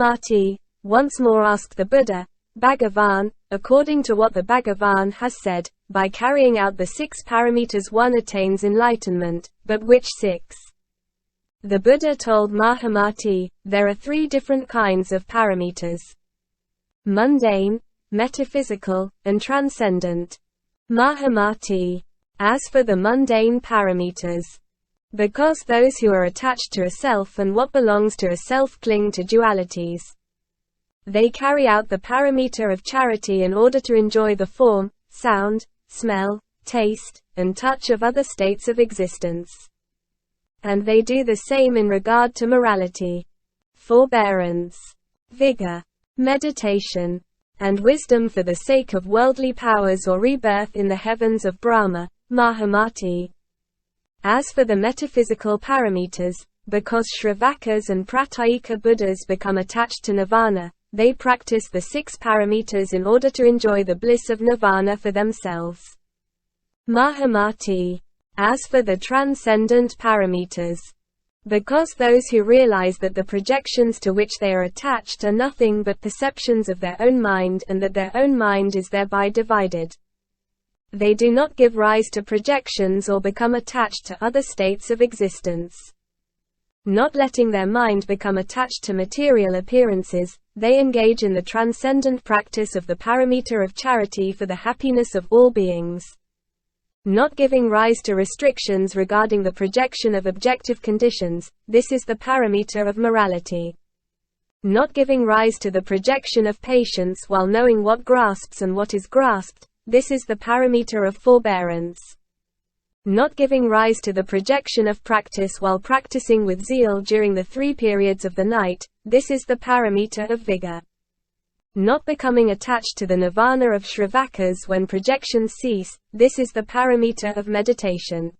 Mahamati once more asked the Buddha, Bhagavan, according to what the Bhagavan has said, by carrying out the 6 paramitas one attains enlightenment, but which 6? The Buddha told Mahamati, there are 3 different kinds of paramitas: mundane, metaphysical, and transcendent. Mahamati: as for the mundane paramitas, because those who are attached to a self and what belongs to a self cling to dualities, they carry out the paramita of charity in order to enjoy the form, sound, smell, taste, and touch of other states of existence. And they do the same in regard to morality, forbearance, vigor, meditation, and wisdom for the sake of worldly powers or rebirth in the heavens of Brahma. Mahamati: as for the metaphysical paramitas, because shravakas and pratyeka-buddhas become attached to nirvana, they practice the 6 paramitas in order to enjoy the bliss of nirvana for themselves. Mahamati: as for the transcendent paramitas, because those who realize that the projections to which they are attached are nothing but perceptions of their own mind and that their own mind is thereby divided, they do not give rise to projections or become attached to other states of existence. Not letting their mind become attached to material appearances, they engage in the transcendent practice of the paramita of charity for the happiness of all beings. Not giving rise to restrictions regarding the projection of objective conditions, this is the paramita of morality. Not giving rise to the projection of patience while knowing what grasps and what is grasped, this is the paramita of forbearance. Not giving rise to the projection of practice while practicing with zeal during the 3 periods of the night, this is the paramita of vigor. Not becoming attached to the nirvana of shravakas when projections cease, this is the paramita of meditation.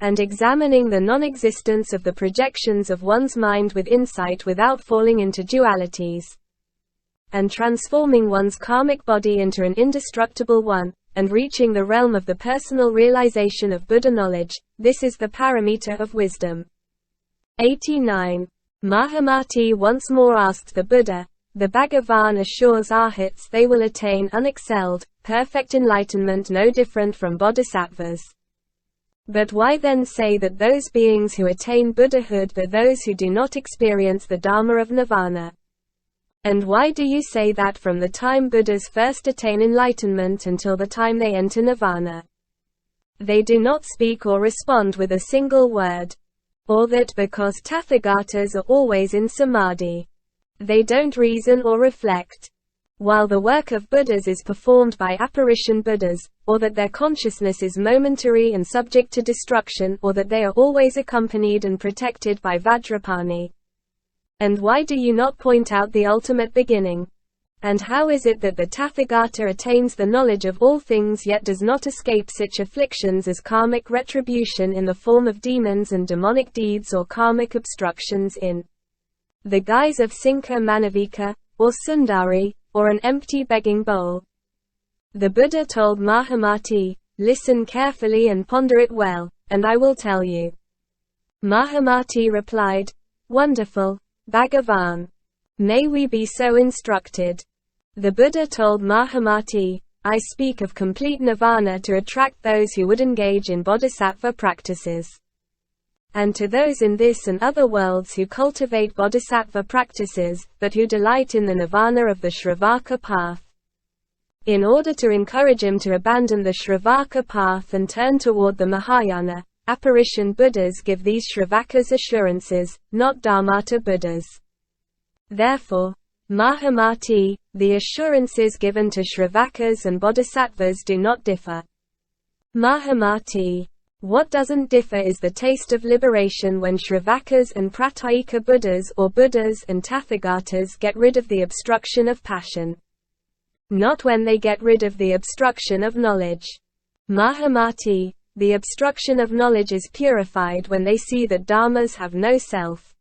And examining the non-existence of the projections of one's mind with insight without falling into dualities, and transforming one's karmic body into an indestructible one, and reaching the realm of the personal realization of Buddha knowledge, this is the paramita of wisdom. 89. Mahamati once more asked the Buddha, the Bhagavan assures arhats they will attain unexcelled, perfect enlightenment no different from bodhisattvas. But why then say that those beings who attain Buddhahood are those who do not experience the dharma of nirvana? And why do you say that from the time Buddhas first attain enlightenment until the time they enter nirvana, they do not speak or respond with a single word? Or that because tathagatas are always in samadhi, they don't reason or reflect, while the work of Buddhas is performed by apparition Buddhas, or that their consciousness is momentary and subject to destruction, or that they are always accompanied and protected by Vajrapani? And why do you not point out the ultimate beginning? And how is it that the Tathagata attains the knowledge of all things yet does not escape such afflictions as karmic retribution in the form of demons and demonic deeds or karmic obstructions in the guise of Sinka Manavika, or Sundari, or an empty begging bowl? The Buddha told Mahamati, listen carefully and ponder it well, and I will tell you. Mahamati replied, wonderful, Bhagavan. May we be so instructed. The Buddha told Mahamati, I speak of complete nirvana to attract those who would engage in bodhisattva practices. And to those in this and other worlds who cultivate bodhisattva practices, but who delight in the nirvana of the shravaka path. In order to encourage him to abandon the shravaka path and turn toward the Mahayana, apparition Buddhas give these shravakas assurances, not dharmata Buddhas. Therefore, Mahamati, the assurances given to shravakas and bodhisattvas do not differ. Mahamati, what doesn't differ is the taste of liberation when shravakas and pratyeka-buddhas or Buddhas and tathagatas get rid of the obstruction of passion. Not when they get rid of the obstruction of knowledge. Mahamati, the obstruction of knowledge is purified when they see that dharmas have no self.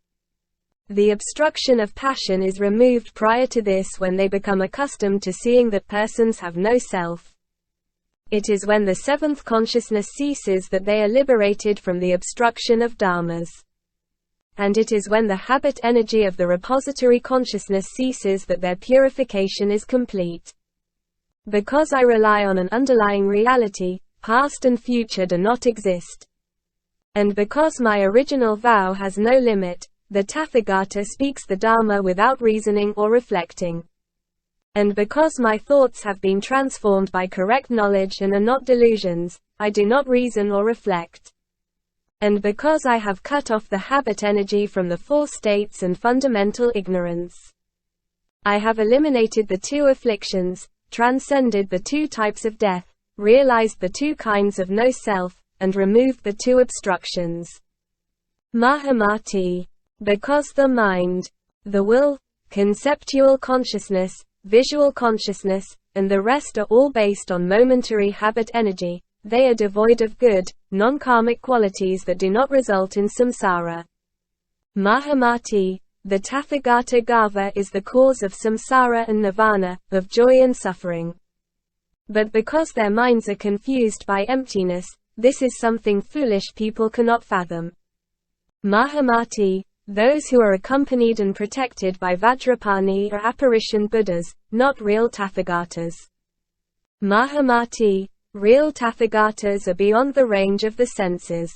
The obstruction of passion is removed prior to this when they become accustomed to seeing that persons have no self. It is when the 7th consciousness ceases that they are liberated from the obstruction of dharmas. And it is when the habit energy of the repository consciousness ceases that their purification is complete. Because I rely on an underlying reality, past and future do not exist. And because my original vow has no limit, the Tathagata speaks the Dharma without reasoning or reflecting. And because my thoughts have been transformed by correct knowledge and are not delusions, I do not reason or reflect. And because I have cut off the habit energy from the four states and fundamental ignorance, I have eliminated the two afflictions, transcended the two types of death, realized the two kinds of no-self, and removed the two obstructions. Mahamati. Because the mind, the will, conceptual consciousness, visual consciousness, and the rest are all based on momentary habit energy, they are devoid of good, non-karmic qualities that do not result in samsara. Mahamati, the Tathagata Gava is the cause of samsara and nirvana, of joy and suffering. But because their minds are confused by emptiness, this is something foolish people cannot fathom. Mahamati, those who are accompanied and protected by Vajrapani are apparition Buddhas, not real Tathagatas. Mahamati, real Tathagatas are beyond the range of the senses.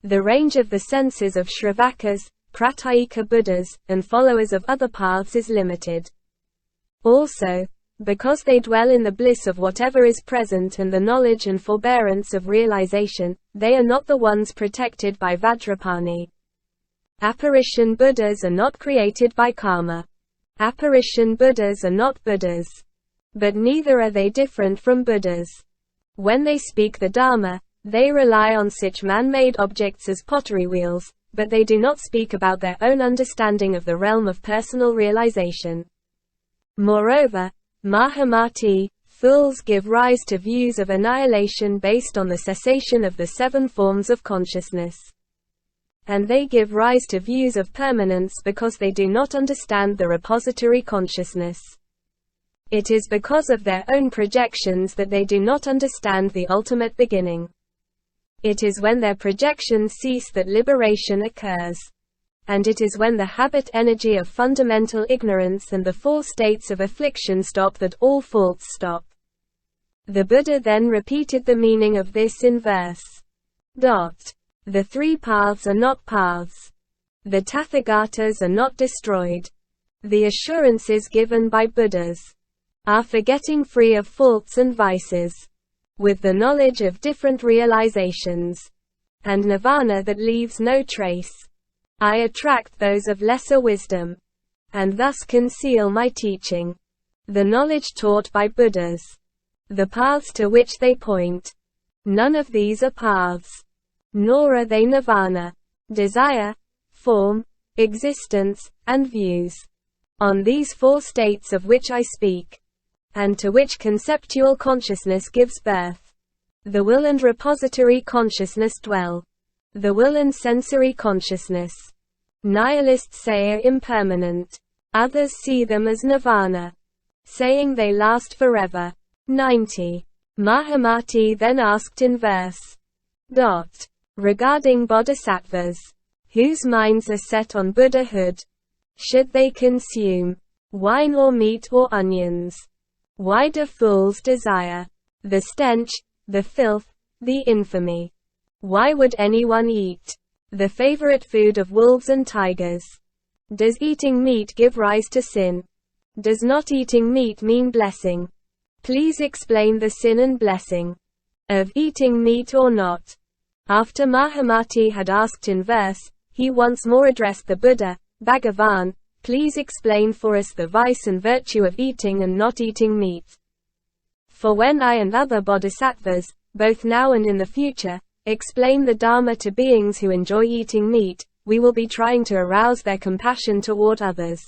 The range of the senses of shravakas, pratyeka-buddhas, and followers of other paths is limited. Also, because they dwell in the bliss of whatever is present and the knowledge and forbearance of realization, they are not the ones protected by Vajrapani. Apparition Buddhas are not created by karma. Apparition Buddhas are not Buddhas. But neither are they different from Buddhas. When they speak the Dharma, they rely on such man-made objects as pottery wheels, but they do not speak about their own understanding of the realm of personal realization. Moreover, Mahamati, fools give rise to views of annihilation based on the cessation of the seven forms of consciousness. And they give rise to views of permanence because they do not understand the repository consciousness. It is because of their own projections that they do not understand the ultimate beginning. It is when their projections cease that liberation occurs. And it is when the habit energy of fundamental ignorance and the four states of affliction stop that all faults stop. The Buddha then repeated the meaning of this in verse. The three paths are not paths. The Tathagatas are not destroyed. The assurances given by Buddhas are for getting free of faults and vices, with the knowledge of different realizations, and nirvana that leaves no trace. I attract those of lesser wisdom, and thus conceal my teaching. The knowledge taught by Buddhas, the paths to which they point, none of these are paths, nor are they nirvana. Desire, form, existence, and views. On these four states of which I speak, and to which conceptual consciousness gives birth, the will and repository consciousness dwell. The will and sensory consciousness, nihilists say are impermanent. Others see them as nirvana, saying they last forever. 90. Mahamati then asked in verse. Regarding bodhisattvas, whose minds are set on Buddhahood, should they consume wine or meat or onions? Why do fools desire the stench, the filth, the infamy? Why would anyone eat the favorite food of wolves and tigers? Does eating meat give rise to sin? Does not eating meat mean blessing? Please explain the sin and blessing of eating meat or not. After Mahamati had asked in verse, he once more addressed the Buddha. Bhagavan, please explain for us the vice and virtue of eating and not eating meat. For when I and other bodhisattvas, both now and in the future, explain the Dharma to beings who enjoy eating meat, we will be trying to arouse their compassion toward others.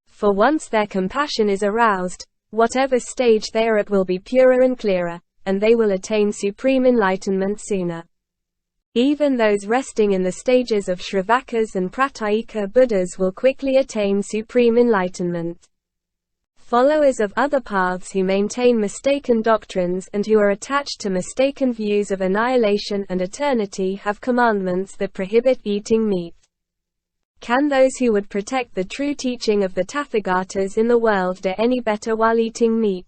For once their compassion is aroused, whatever stage they are at will be purer and clearer, and they will attain supreme enlightenment sooner. Even those resting in the stages of shravakas and pratyeka-buddhas will quickly attain supreme enlightenment. Followers of other paths who maintain mistaken doctrines and who are attached to mistaken views of annihilation and eternity have commandments that prohibit eating meat. Can those who would protect the true teaching of the tathagatas in the world do any better while eating meat?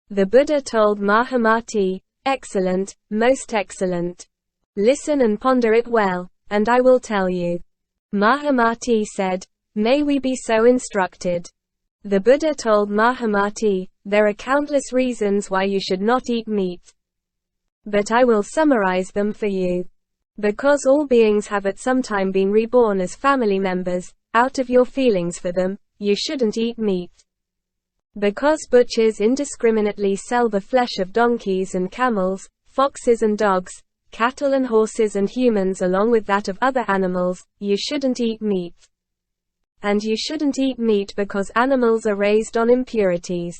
The Buddha told Mahamati, "Excellent, most excellent. Listen and ponder it well, and I will tell you." Mahamati said, "May we be so instructed." The Buddha told Mahamati, "There are countless reasons why you should not eat meat. But I will summarize them for you. Because all beings have at some time been reborn as family members, out of your feelings for them, you shouldn't eat meat. Because butchers indiscriminately sell the flesh of donkeys and camels, foxes and dogs, cattle and horses and humans along with that of other animals, you shouldn't eat meat. And you shouldn't eat meat because animals are raised on impurities.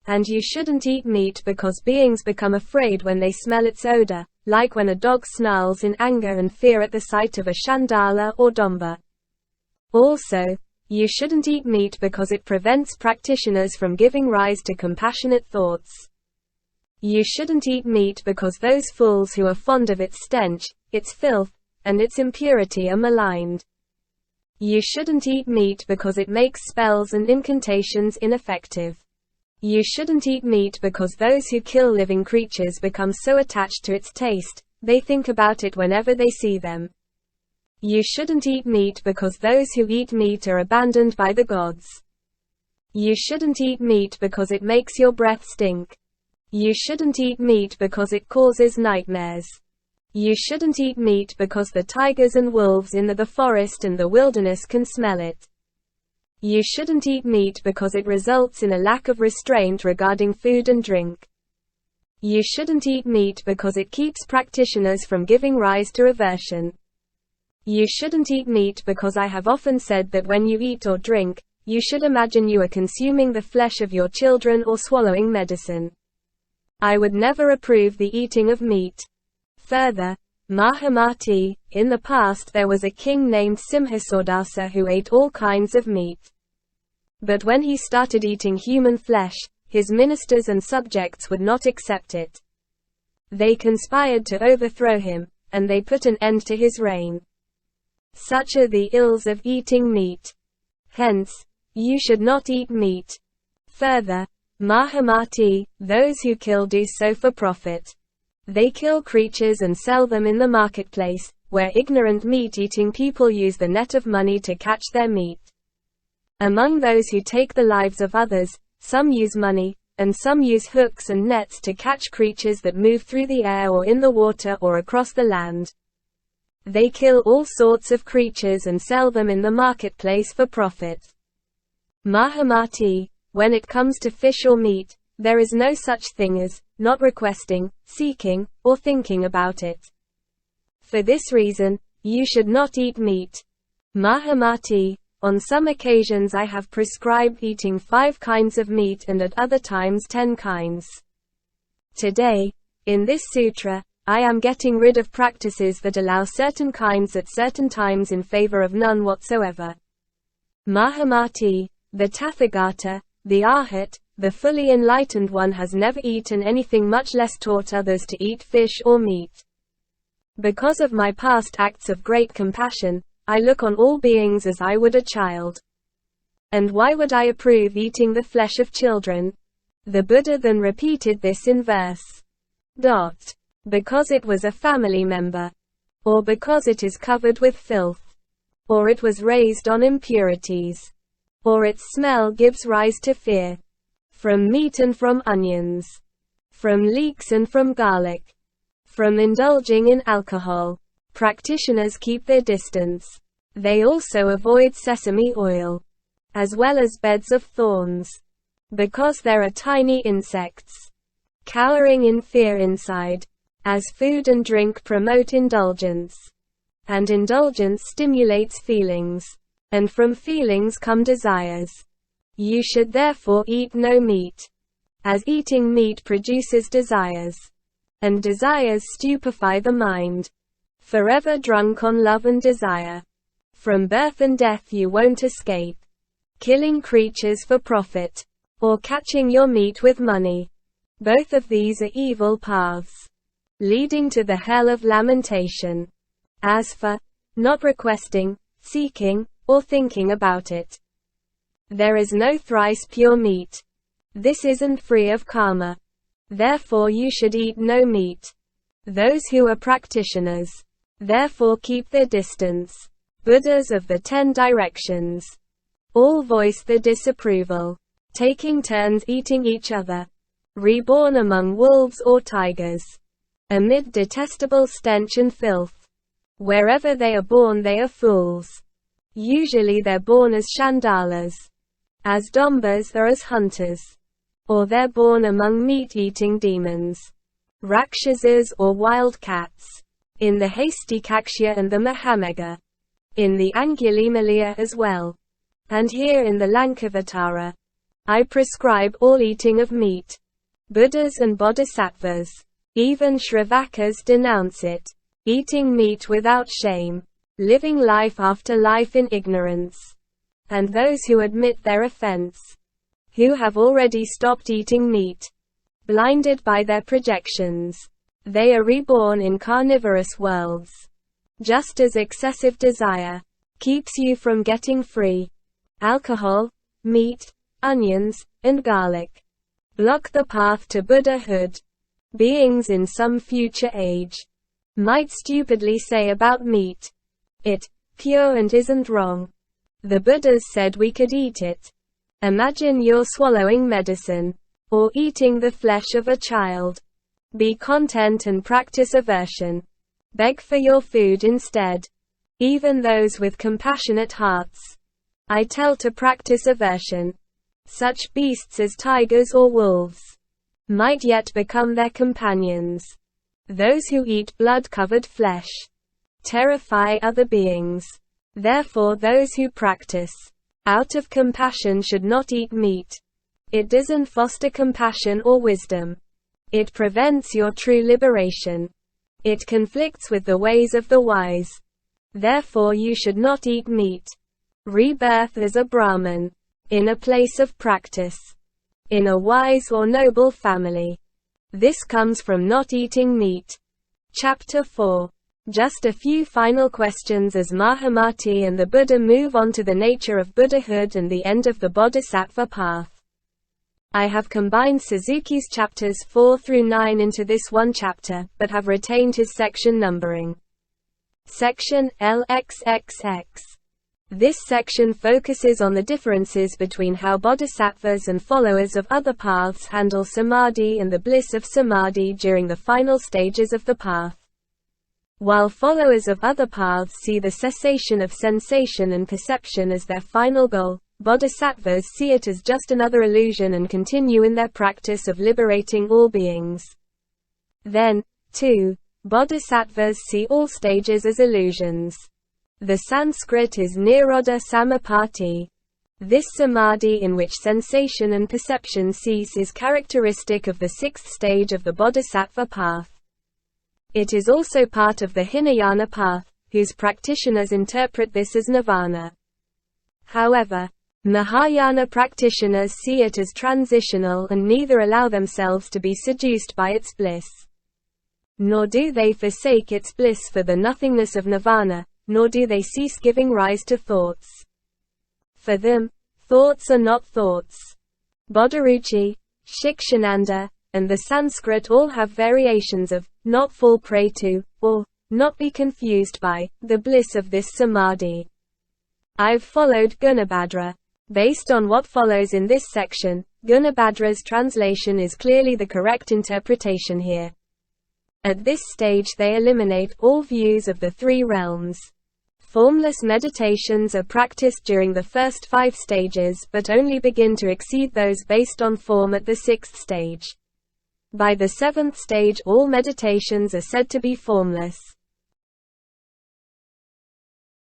And you shouldn't eat meat because beings become afraid when they smell its odor, like when a dog snarls in anger and fear at the sight of a chandala or domba. Also, you shouldn't eat meat because it prevents practitioners from giving rise to compassionate thoughts. You shouldn't eat meat because those fools who are fond of its stench, its filth, and its impurity are maligned. You shouldn't eat meat because it makes spells and incantations ineffective. You shouldn't eat meat because those who kill living creatures become so attached to its taste, they think about it whenever they see them. You shouldn't eat meat because those who eat meat are abandoned by the gods. You shouldn't eat meat because it makes your breath stink. You shouldn't eat meat because it causes nightmares. You shouldn't eat meat because the tigers and wolves in the forest and the wilderness can smell it. You shouldn't eat meat because it results in a lack of restraint regarding food and drink. You shouldn't eat meat because it keeps practitioners from giving rise to aversion. You shouldn't eat meat because I have often said that when you eat or drink, you should imagine you are consuming the flesh of your children or swallowing medicine. I would never approve the eating of meat. Further, Mahamati, in the past there was a king named Simhasordasa who ate all kinds of meat. But when he started eating human flesh, his ministers and subjects would not accept it. They conspired to overthrow him, and they put an end to his reign. Such are the ills of eating meat. Hence, you should not eat meat. Further, Mahamati, those who kill do so for profit. They kill creatures and sell them in the marketplace, where ignorant meat-eating people use the net of money to catch their meat. Among those who take the lives of others, some use money, and some use hooks and nets to catch creatures that move through the air or in the water or across the land. They kill all sorts of creatures and sell them in the marketplace for profit. Mahamati, when it comes to fish or meat, there is no such thing as not requesting, seeking, or thinking about it. For this reason, you should not eat meat. Mahamati, on some occasions I have prescribed eating 5 kinds of meat and at other times 10 kinds. Today, in this sutra, I am getting rid of practices that allow certain kinds at certain times in favor of none whatsoever. Mahamati, the Tathagata, the Arhat, the fully enlightened one has never eaten anything, much less taught others to eat fish or meat. Because of my past acts of great compassion, I look on all beings as I would a child. And why would I approve eating the flesh of children? The Buddha then repeated this in verse. Because it was a family member. Or because it is covered with filth. Or it was raised on impurities. Or its smell gives rise to fear. From meat and from onions. From leeks and from garlic. From indulging in alcohol. Practitioners keep their distance. They also avoid sesame oil. As well as beds of thorns. Because there are tiny insects. Cowering in fear inside. As food and drink promote indulgence. And indulgence stimulates feelings. And from feelings come desires. You should therefore eat no meat. As eating meat produces desires. And desires stupefy the mind. Forever drunk on love and desire. From birth and death you won't escape. Killing creatures for profit. Or catching your meat with money. Both of these are evil paths. Leading to the hell of lamentation. As for not requesting, seeking, or thinking about it. There is no thrice pure meat. This isn't free of karma. Therefore you should eat no meat. Those who are practitioners, therefore keep their distance. Buddhas of the 10 directions. All voice the disapproval. Taking turns eating each other. Reborn among wolves or tigers. Amid detestable stench and filth. Wherever they are born they are fools. Usually they're born as chandalas. As dombas or as hunters. Or they're born among meat-eating demons. Rakshasas or wild cats. In the Hastikakshya and the Mahamega. In the Angulimalaya as well. And here in the Lankavatara. I prescribe all eating of meat. Buddhas and bodhisattvas. Even shravakas denounce it. Eating meat without shame. Living life after life in ignorance. And those who admit their offense. Who have already stopped eating meat. Blinded by their projections. They are reborn in carnivorous worlds. Just as excessive desire keeps you from getting free. Alcohol, meat, onions, and garlic block the path to Buddhahood. Beings in some future age might stupidly say about meat, it pure and isn't wrong. The Buddhas said we could eat it. Imagine you're swallowing medicine, or eating the flesh of a child. Be content and practice aversion. Beg for your food instead. Even those with compassionate hearts, I tell to practice aversion. Such beasts as tigers or wolves might yet become their companions. Those who eat blood-covered flesh terrify other beings. Therefore those who practice out of compassion should not eat meat. It doesn't foster compassion or wisdom. It prevents your true liberation. It conflicts with the ways of the wise. Therefore you should not eat meat. Rebirth as a Brahmin. In a place of practice. In a wise or noble family. This comes from not eating meat. Chapter 4. Just a few final questions as Mahamati and the Buddha move on to the nature of Buddhahood and the end of the bodhisattva path. I have combined Suzuki's chapters 4 through 9 into this one chapter, but have retained his section numbering. Section LXXX. This section focuses on the differences between how bodhisattvas and followers of other paths handle samadhi and the bliss of samadhi during the final stages of the path. While followers of other paths see the cessation of sensation and perception as their final goal, bodhisattvas see it as just another illusion and continue in their practice of liberating all beings. Then, too, bodhisattvas see all stages as illusions. The Sanskrit is nirodha samapatti. This samadhi in which sensation and perception cease is characteristic of the 6th stage of the bodhisattva path. It is also part of the Hinayana path, whose practitioners interpret this as nirvana. However, Mahayana practitioners see it as transitional and neither allow themselves to be seduced by its bliss. Nor do they forsake its bliss for the nothingness of nirvana, nor do they cease giving rise to thoughts. For them, thoughts are not thoughts. Bodhiruchi, Shikshananda, and the Sanskrit all have variations of, not fall prey to, or, not be confused by, the bliss of this samadhi. I've followed Gunabhadra. Based on what follows in this section, Gunabhadra's translation is clearly the correct interpretation here. At this stage they eliminate all views of the 3 realms. Formless meditations are practiced during the first 5 stages but only begin to exceed those based on form at the 6th stage. By the 7th stage all meditations are said to be formless.